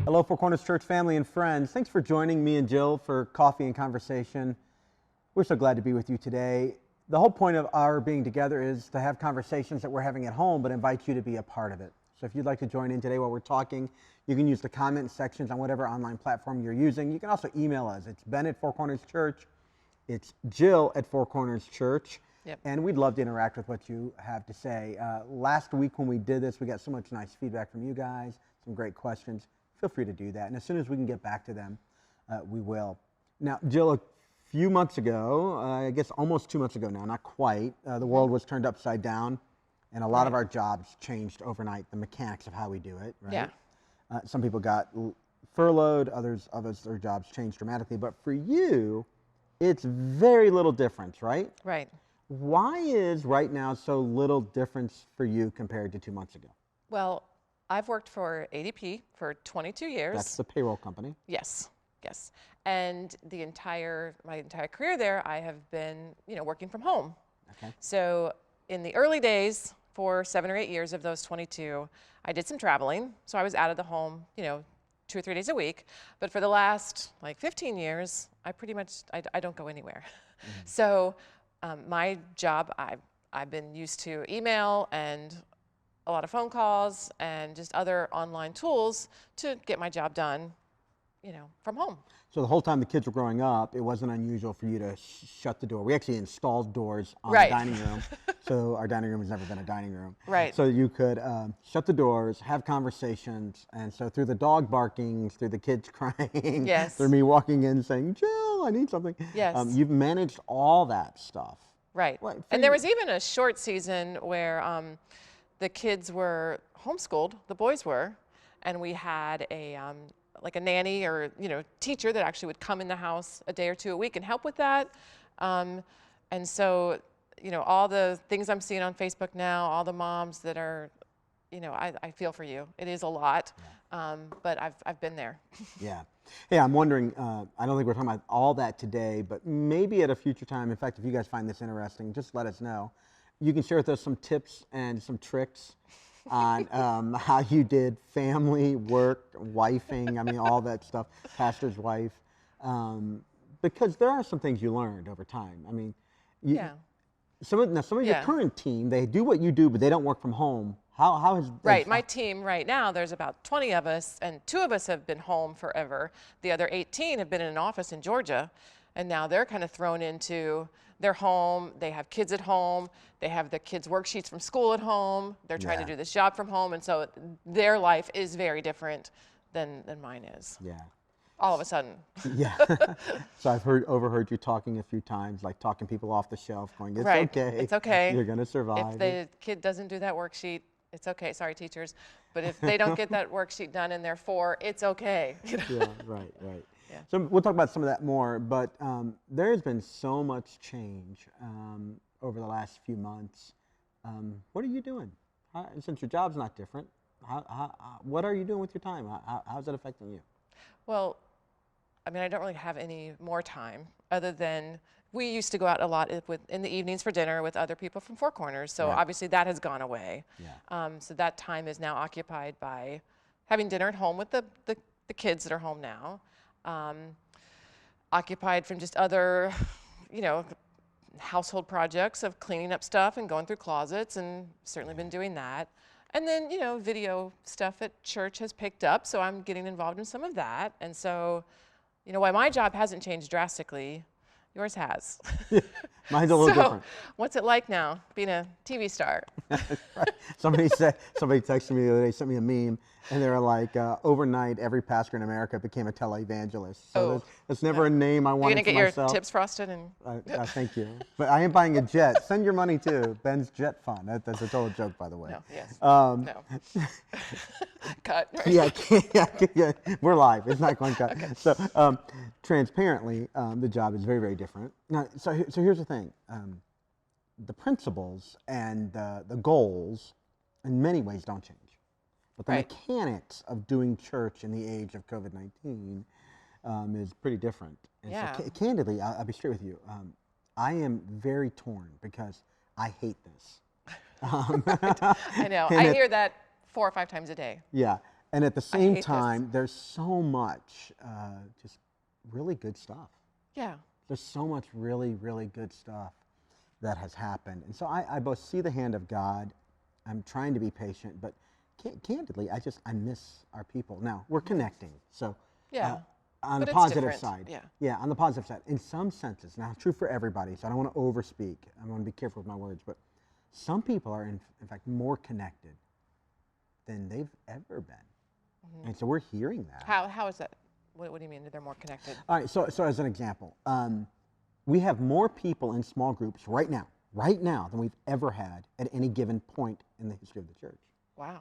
Hello, Four Corners Church family and friends. Thanks for joining me and Jill for coffee and conversation. We're so glad to be with you today. The whole point of our being together is to have conversations that we're having at home, but invite you to be a part of it. So if you'd like to join in today while we're talking, you can use the comment sections on whatever online platform you're using. You can also email us. It's Ben at Four Corners Church. It's Jill at Four Corners Church. Yep. And we'd love to interact with what you have to say. Last week when we did this, we got so much nice feedback from you guys, some great questions. Feel free to do that. And as soon as we can get back to them, we will. Now, Jill, a few months ago, I guess almost 2 months ago now, not quite, the world was turned upside down and a lot of our jobs changed overnight, the mechanics of how we do it, right? Yeah. Some people got furloughed, others of us, their jobs changed dramatically. But for you, it's very little difference, right? Right. Why is right now so little difference for you compared to 2 months ago? Well, I've worked for ADP for 22 years. That's the payroll company. Yes, yes. And my entire career there, I have been, working from home. Okay. So in the early days, for 7 or 8 years of those 22, I did some traveling. So I was out of the home, 2 or 3 days a week. But for the last 15 years, I don't go anywhere. Mm-hmm. So my job, I've been used to email and a lot of phone calls and just other online tools to get my job done, from home. So the whole time the kids were growing up, it wasn't unusual for you to shut the door. We actually installed doors on the dining room. So our dining room has never been a dining room. Right. So you could shut the doors, have conversations. And so through the dog barking, through the kids crying, yes, through me walking in saying, Jill, I need something. Yes. You've managed all that stuff. Right. And there was even a short season where the kids were homeschooled, the boys were, and we had a nanny or teacher that actually would come in the house a day or two a week and help with that. And so all the things I'm seeing on Facebook now, all the moms that are, I feel for you. It is a lot, but I've been there. Yeah. Hey, I'm wondering, I don't think we're talking about all that today, but maybe at a future time, in fact, if you guys find this interesting, just let us know. You can share with us some tips and some tricks on how you did family, work, wifing, all that stuff, pastor's wife, because there are some things you learned over time. Some of your current team, they do what you do, but they don't work from home. How has Right, my team right now, there's about 20 of us, and 2 of us have been home forever. The other 18 have been in an office in Georgia, and now they're kind of thrown into their home. They have kids at home. They have the kids' worksheets from school at home. They're trying to do this job from home, and so their life is very different than mine is. Yeah. All of a sudden. Yeah. So I've overheard you talking a few times, like talking people off the shelf, going, it's okay. It's okay. You're going to survive. If the kid doesn't do that worksheet, it's okay. Sorry, teachers. But if they don't get that worksheet done and they're 4, it's okay. Yeah, right. Yeah. So we'll talk about some of that more, but there has been so much change over the last few months. What are you doing? Since your job's not different, what are you doing with your time? How's it affecting you? Well, I don't really have any more time other than we used to go out a lot in the evenings for dinner with other people from Four Corners. So obviously that has gone away. Yeah. So that time is now occupied by having dinner at home with the kids that are home now. Occupied from just other, household projects of cleaning up stuff and going through closets, and certainly been doing that. And then, video stuff at church has picked up, so I'm getting involved in some of that. And so, while my job hasn't changed drastically, yours has. Mine's a little different. What's it like now, being a TV star? Right. Somebody texted me the other day, sent me a meme, and they were like, overnight, every pastor in America became a televangelist. So that's never a name I wanted for myself. You're going to get your tips frosted? Thank you. But I am buying a jet. Send your money to Ben's Jet Fund. That's a total joke, by the way. No, yes. No. Cut. Yeah, we're live. It's not going cut. Okay. So transparently, the job is very, very different. Now, so here's the thing. The principles and the goals in many ways don't change. But the mechanics of doing church in the age of COVID-19 is pretty different. And so candidly, I'll be straight with you. I am very torn because I hate this. I know. I hear that 4 or 5 times a day. Yeah. And at the I same hate this. time, there's so much just really good stuff. Yeah. There's so much really, really good stuff that has happened. And so I both see the hand of God. I'm trying to be patient, but candidly, I miss our people. Now, we're connecting. So Yeah. on But the it's positive different. side, Yeah. on the positive side, in some senses, now true for everybody, so I don't want to overspeak. I want to be careful with my words, but some people are, in fact, more connected than they've ever been. And so we're hearing that. How is that? What do you mean that they're more connected? All right, so as an example, we have more people in small groups right now, than we've ever had at any given point in the history of the church. Wow.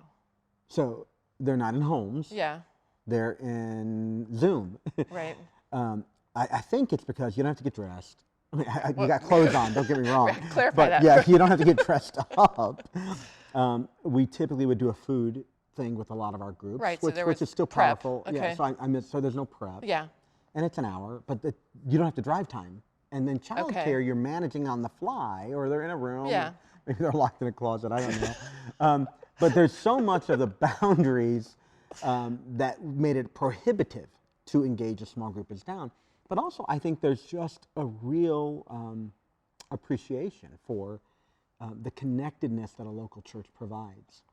So they're not in homes. Yeah. They're in Zoom. Right. I think it's because you don't have to get dressed. I mean, you got clothes on, don't get me wrong. Clarify but that. yeah, you don't have to get dressed up. We typically would do a food thing with a lot of our groups, Right, so there which was is still prep. powerful. Okay. Yeah, so there's no prep. Yeah. And it's an hour, but you don't have to drive time. And then childcare, Okay. you're managing on the fly, or they're in a room. Yeah. Maybe they're locked in a closet, I don't know. But there's so much of the boundaries that made it prohibitive to engage a small group is down. But also, I think there's just a real appreciation for the connectedness that a local church provides.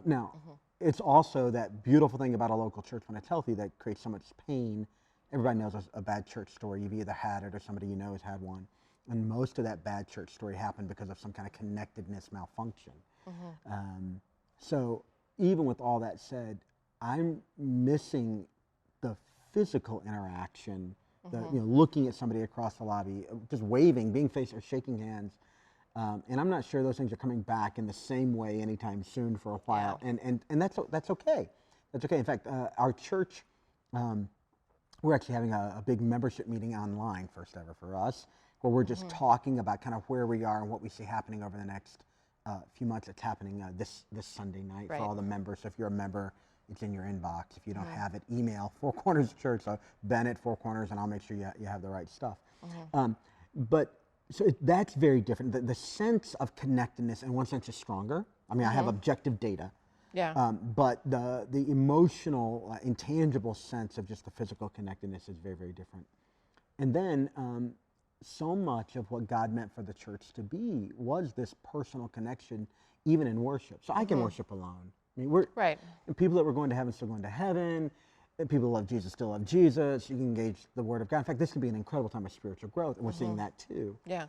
Now, it's also that beautiful thing about a local church when it's healthy that creates so much pain. Everybody knows a bad church story. You've either had it or somebody you know has had one. And most of that bad church story happened because of some kind of connectedness malfunction. So even with all that said, I'm missing the physical interaction, looking at somebody across the lobby, just waving, being face or shaking hands. And I'm not sure those things are coming back in the same way anytime soon for a while. Yeah. And that's okay. That's okay. In fact, our church, we're actually having a big membership meeting online, first ever for us, where we're just talking about kind of where we are and what we see happening over the next few months. It's happening this Sunday night Right. for all the members. So if you're a member, it's in your inbox. If you don't have it, email Four Corners Church, so Ben at Four Corners, and I'll make sure you have the right stuff. That's very different. The sense of connectedness, in one sense, is stronger. I mean, I have objective data. Yeah. But the emotional, intangible sense of just the physical connectedness is very, very different. And then so much of what God meant for the church to be was this personal connection, even in worship. So I can worship alone. I mean, Right. and people that were going to heaven still going to heaven. And people who love Jesus still love Jesus. You can engage the Word of God. In fact, this can be an incredible time of spiritual growth, and we're seeing that too. Yeah.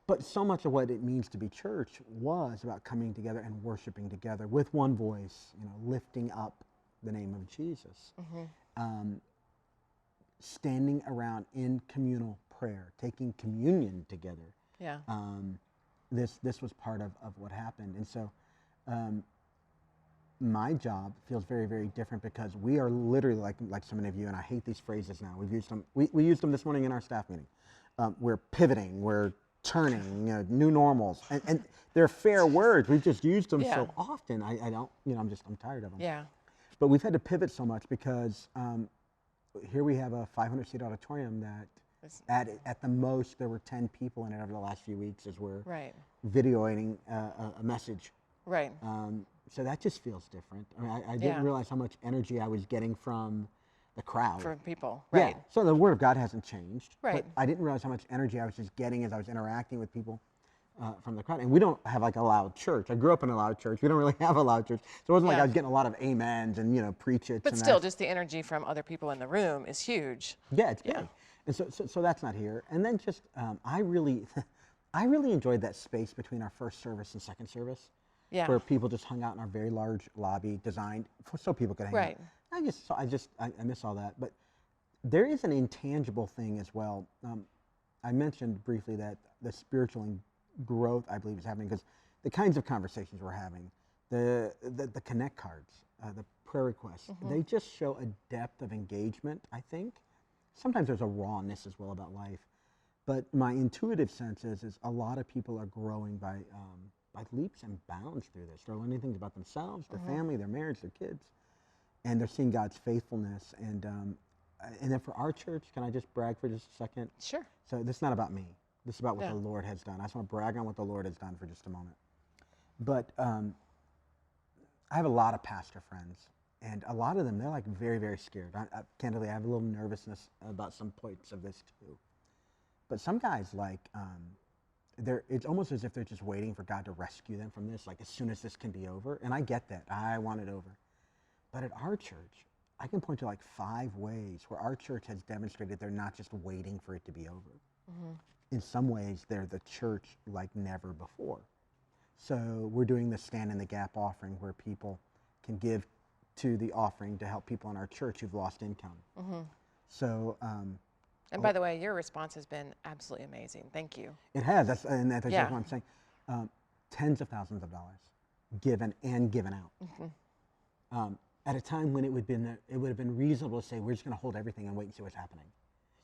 But so much of what it means to be church was about coming together and worshiping together with one voice, lifting up the name of Jesus, standing around in communal prayer, taking communion together. Yeah. This was part of what happened. And so my job feels very, very different because we are literally like so many of you, and I hate these phrases now. We've used them. We used them this morning in our staff meeting. We're pivoting. We're turning. New normals, and they're fair words. We've just used them so often. I don't. I'm tired of them. Yeah. But we've had to pivot so much because here we have a 500-seat auditorium that at the most there were 10 people in it over the last few weeks as we're Right. videoing a message. Right. So that just feels different. I mean, I didn't realize how much energy I was getting from the crowd. For people. Right. Yeah. So the Word of God hasn't changed. Right. But I didn't realize how much energy I was just getting as I was interacting with people from the crowd. And we don't have like a loud church. I grew up in a loud church. We don't really have a loud church. So it wasn't like I was getting a lot of amens and preach it. But still, just the energy from other people in the room is huge. Yeah, it's big. And so that's not here. And then just I really enjoyed that space between our first service and second service. Yeah. Where people just hung out in our very large lobby designed so people could hang Right. out. I miss all that. But there is an intangible thing as well. I mentioned briefly that the spiritual growth, I believe, is happening because the kinds of conversations we're having, the connect cards, the prayer requests, they just show a depth of engagement, I think. Sometimes there's a rawness as well about life. But my intuitive sense is a lot of people are growing by leaps and bounds through this. They're learning things about themselves, their family, their marriage, their kids, and they're seeing God's faithfulness. And then for our church, can I just brag for just a second? Sure. So this is not about me. This is about what the Lord has done. I just want to brag on what the Lord has done for just a moment. But I have a lot of pastor friends, and a lot of them, they're like very, very scared. Candidly, I have a little nervousness about some points of this too. But some guys, like, it's almost as if they're just waiting for God to rescue them from this, like as soon as this can be over. And I get that. I want it over. But at our church, I can point to like 5 ways where our church has demonstrated they're not just waiting for it to be over. Mm-hmm. In some ways, they're the church like never before. So we're doing the Stand in the Gap offering where people can give to the offering to help people in our church who've lost income. Mm-hmm. So, and by the way, your response has been absolutely amazing. Thank you. It has. That's what I'm saying. Tens of thousands of dollars given and given out. Mm-hmm. At a time when it would have been reasonable to say we're just going to hold everything and wait and see what's happening.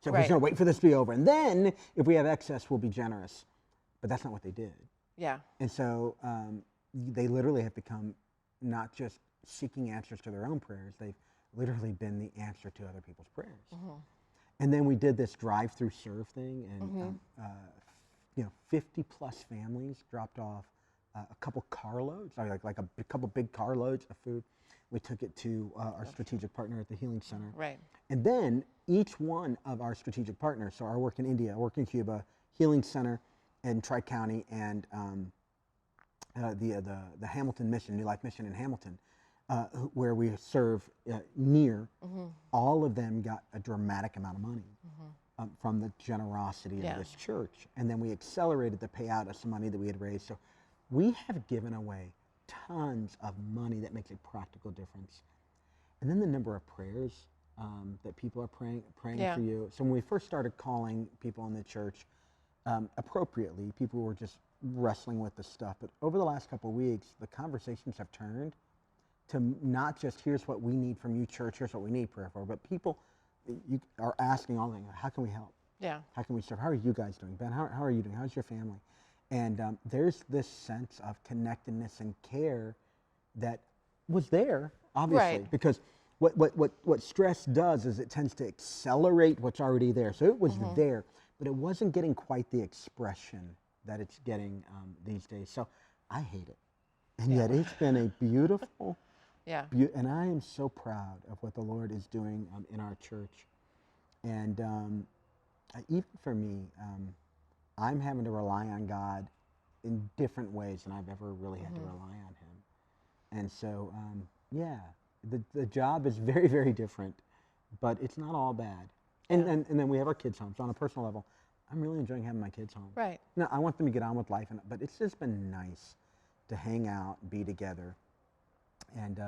So we're just going to wait for this to be over, and then if we have excess, we'll be generous. But that's not what they did. Yeah. And so they literally have become not just seeking answers to their own prayers; they've literally been the answer to other people's prayers. Mm-hmm. And then we did this drive-through serve thing, and 50 plus families dropped off a couple carloads, like a couple big carloads of food. We took it to our strategic partner at the Healing Center. Right. And then each one of our strategic partners, so our work in India, our work in Cuba, Healing Center in Tri-County, and the Hamilton Mission, New Life Mission in Hamilton, where we serve near, all of them got a dramatic amount of money from the generosity of this church. And then we accelerated the payout of some money that we had raised. So we have given away tons of money that makes a practical difference. And then the number of prayers that people are praying for you. So when we first started calling people in the church, appropriately, people were just wrestling with the stuff. But over the last couple of weeks, the conversations have turned to not just here's what we need from you, church, here's what we need prayer for, but people are asking all the things, how can we help? Yeah. How can we serve? How are you guys doing? Ben, how are you doing? How's your family? And there's this sense of connectedness and care that was there, obviously, because what stress does is it tends to accelerate what's already there. So it was there, but it wasn't getting quite the expression that it's getting these days. So I hate it. And yet it's been a beautiful, and I am so proud of what the Lord is doing in our church. And even for me, I'm having to rely on God in different ways than I've ever really had to rely on Him. And so, the job is very, very different, but it's not all bad. And then we have our kids home. So on a personal level, I'm really enjoying having my kids home. Right. Now, I want them to get on with life, but it's just been nice to hang out, be together. And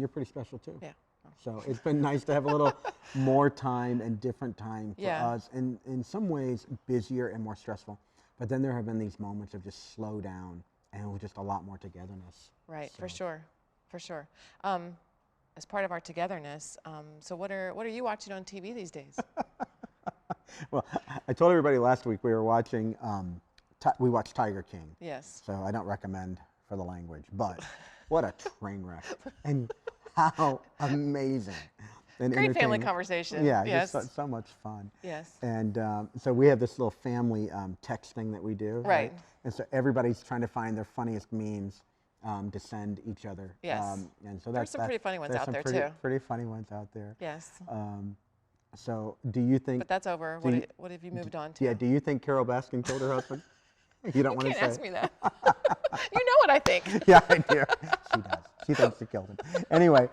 you're pretty special too. Yeah. So it's been nice to have a little more time and different time for us, and in some ways busier and more stressful. But then there have been these moments of just slow down and just a lot more togetherness. Right, so. For sure. As part of our togetherness, so what are you watching on TV these days? Well, I told everybody last week we were watching, we watched Tiger King. Yes. So I don't recommend for the language, but what a train wreck. And how amazing. And great family conversation. Yeah, just so much fun. Yes. And so we have this little family text thing that we do. Right. And so everybody's trying to find their funniest memes to send each other. Yes. And so there's some pretty funny ones out there too. Pretty funny ones out there. Yes. So do you think? But that's over. What have you moved on to? Yeah. Do you think Carol Baskin killed her husband? You don't want to say. You can't ask me that. You know what I think. Yeah, I do. She does. She thinks she killed him. Anyway,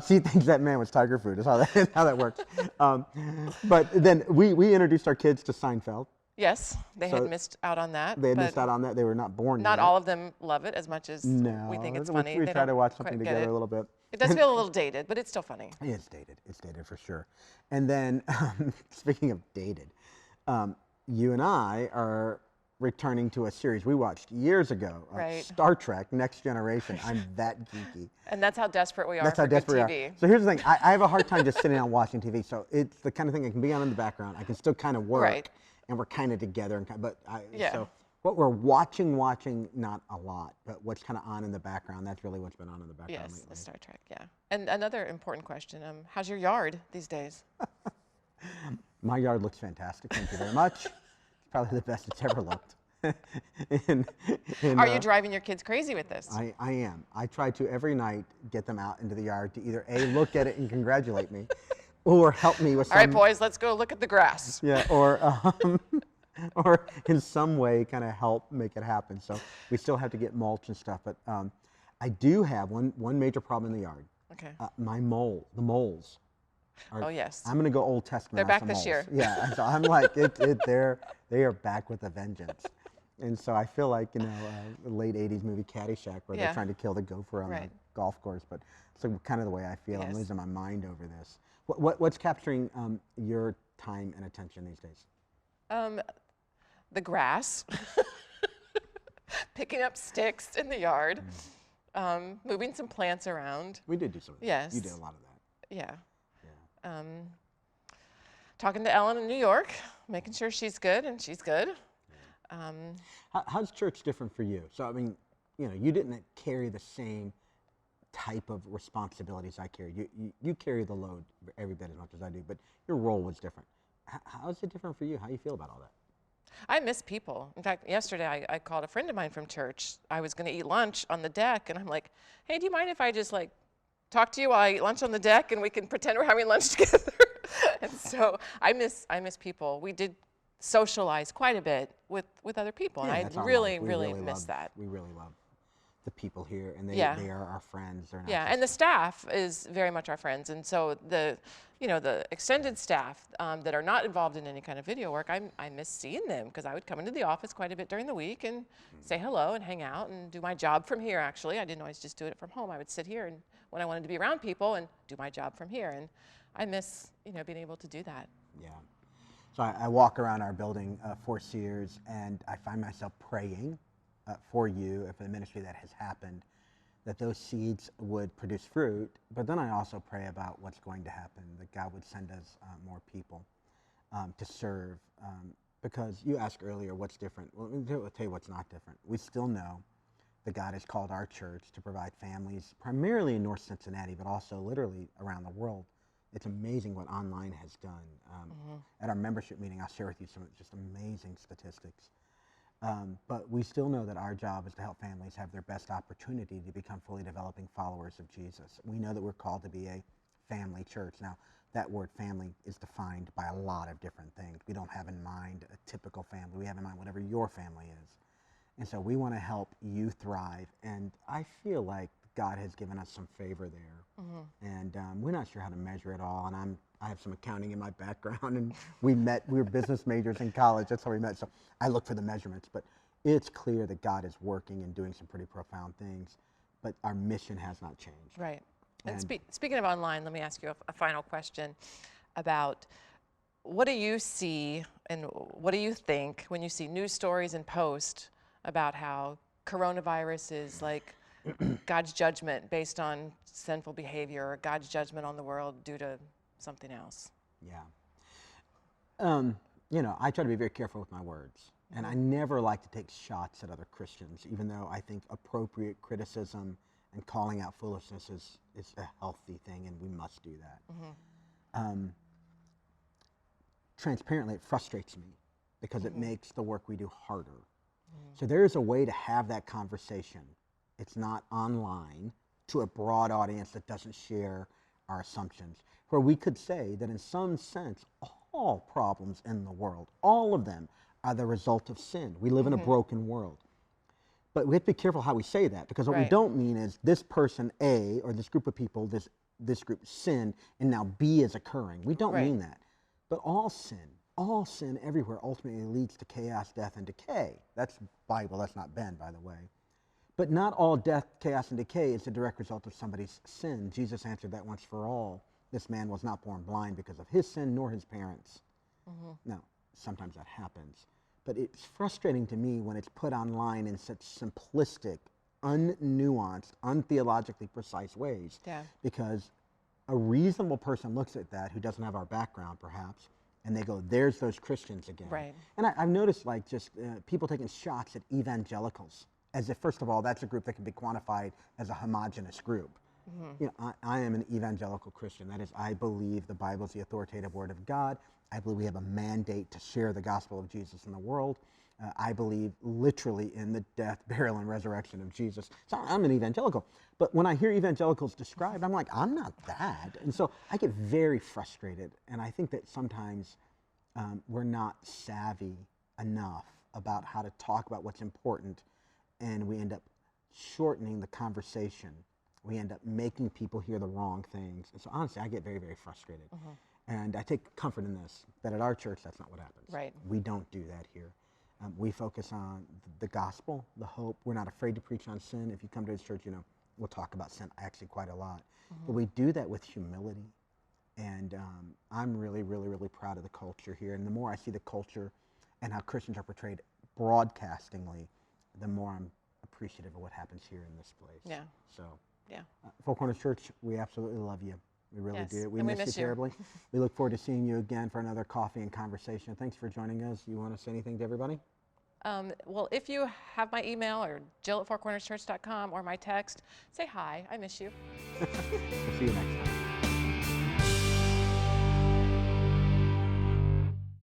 she thinks that man was tiger food. Is how that works. But then we introduced our kids to Seinfeld. Yes, they had missed out on that. They had missed out on that. They were not born yet. Not all of them love it as much as we think it's funny. We try to watch something together a little bit. It does feel a little dated, but it's still funny. It's dated. It's dated for sure. And then, speaking of dated, you and I are returning to a series we watched years ago, Star Trek: Next Generation. I'm that geeky. And that's how desperate we are for good TV. So here's the thing. I have a hard time just sitting down watching TV. So it's the kind of thing that can be on in the background. I can still kind of work, and we're kind of together. So what we're watching, not a lot, but what's kind of on in the background, that's really what's been on in the background lately. The Star Trek, And another important question, how's your yard these days? My yard looks fantastic. Thank you very much. Probably the best it's ever looked. and, and Are you driving your kids crazy with this? I am. I try to every night get them out into the yard to either A, look at it and congratulate me, or help me with All right, some, boys, let's go look at the grass. yeah, or in some way kind of help make it happen. So we still have to get mulch and stuff, but I do have one major problem in the yard. Okay. The moles. Oh, yes. I'm gonna go Old Testament. They're on back some this moles. year. Yeah, so I'm like, they are back with a vengeance. And so I feel like, the late 80s movie Caddyshack where Yeah. they're trying to kill the gopher on Right. the golf course. But it's kind of the way I feel. I'm Yes. losing my mind over this. What's capturing your time and attention these days? The grass, picking up sticks in the yard, moving some plants around. We did do some of that. Yes. You did a lot of that. Yeah. Yeah. Talking to Ellen in New York, making sure she's good, and she's good. How's church different for you? So, I mean, you didn't carry the same type of responsibilities I carry. You carry the load every bit as much as I do, but your role was different. How is it different for you? How do you feel about all that? I miss people. In fact, yesterday I called a friend of mine from church. I was going to eat lunch on the deck, and I'm like, hey, do you mind if I just talk to you while I eat lunch on the deck, and we can pretend we're having lunch together? And so I miss people. We did socialize quite a bit with other people, and That's I our really, life. We really miss that. We really love the people here, and they Yeah. are our friends. They're not Yeah, just- and the staff is very much our friends, and so the extended staff that are not involved in any kind of video work, I miss seeing them because I would come into the office quite a bit during the week and say hello and hang out and do my job from here. Actually, I didn't always just do it from home. I would sit here and when I wanted to be around people and do my job from here, and I miss being able to do that. Yeah. So I walk around our building for Sears, and I find myself praying for you, for the ministry that has happened, that those seeds would produce fruit. But then I also pray about what's going to happen, that God would send us more people to serve. Because you asked earlier what's different. Well, I'll tell you what's not different. We still know that God has called our church to provide families, primarily in North Cincinnati, but also literally around the world. It's amazing what online has done. At our membership meeting, I'll share with you some just amazing statistics. But we still know that our job is to help families have their best opportunity to become fully developing followers of Jesus. We know that we're called to be a family church. Now, that word family is defined by a lot of different things. We don't have in mind a typical family. We have in mind whatever your family is. And so we want to help you thrive. And I feel like God has given us some favor there. And we're not sure how to measure it all. And I have some accounting in my background, and we were business majors in college. That's how we met. So I look for the measurements, but it's clear that God is working and doing some pretty profound things, but our mission has not changed. Right. And And- speaking of online, let me ask you a final question about what do you see and what do you think when you see news stories and posts about how coronavirus is like God's judgment based on sinful behavior or God's judgment on the world due to something else? Yeah. I try to be very careful with my words. And I never like to take shots at other Christians, even though I think appropriate criticism and calling out foolishness is a healthy thing, and we must do that. Transparently, it frustrates me because it makes the work we do harder. So there is a way to have that conversation. It's not online to a broad audience that doesn't share our assumptions, where we could say that in some sense, all problems in the world, all of them are the result of sin. We live in a broken world. But we have to be careful how we say that, because what we Right. don't mean is this person A or this group of people, this group sinned, and now B is occurring. We don't Right. mean that. But all sin everywhere ultimately leads to chaos, death, and decay. That's Bible, that's not Ben, by the way. But not all death, chaos, and decay is the direct result of somebody's sin. Jesus answered that once for all. This man was not born blind because of his sin nor his parents. Now, sometimes that happens. But it's frustrating to me when it's put online in such simplistic, unnuanced, untheologically precise ways. Yeah. Because a reasonable person looks at that, who doesn't have our background perhaps, and they go, there's those Christians again. Right. And I've noticed people taking shots at evangelicals, as if, first of all, that's a group that can be quantified as a homogenous group. I am an evangelical Christian. That is, I believe the Bible is the authoritative word of God. I believe we have a mandate to share the gospel of Jesus in the world. I believe literally in the death, burial, and resurrection of Jesus. So I'm an evangelical. But when I hear evangelicals described, I'm like, I'm not that. And so I get very frustrated. And I think that sometimes we're not savvy enough about how to talk about what's important. And we end up shortening the conversation. We end up making people hear the wrong things. And so honestly, I get very, very frustrated. And I take comfort in this, that at our church, that's not what happens. Right. We don't do that here. We focus on the gospel, the hope. We're not afraid to preach on sin. If you come to this church, we'll talk about sin actually quite a lot. But we do that with humility. And I'm really, really, really proud of the culture here. And the more I see the culture and how Christians are portrayed broadcastingly, the more I'm appreciative of what happens here in this place. Yeah. So, Yeah. Four Corners Church, we absolutely love you. We really Yes, do. We and we miss you miss you. terribly. We look forward to seeing you again for another coffee and conversation. Thanks for joining us. You want to say anything to everybody? Well, if you have my email or jill@fourcornerschurch.com or my text, say hi. I miss you. We'll see you next time.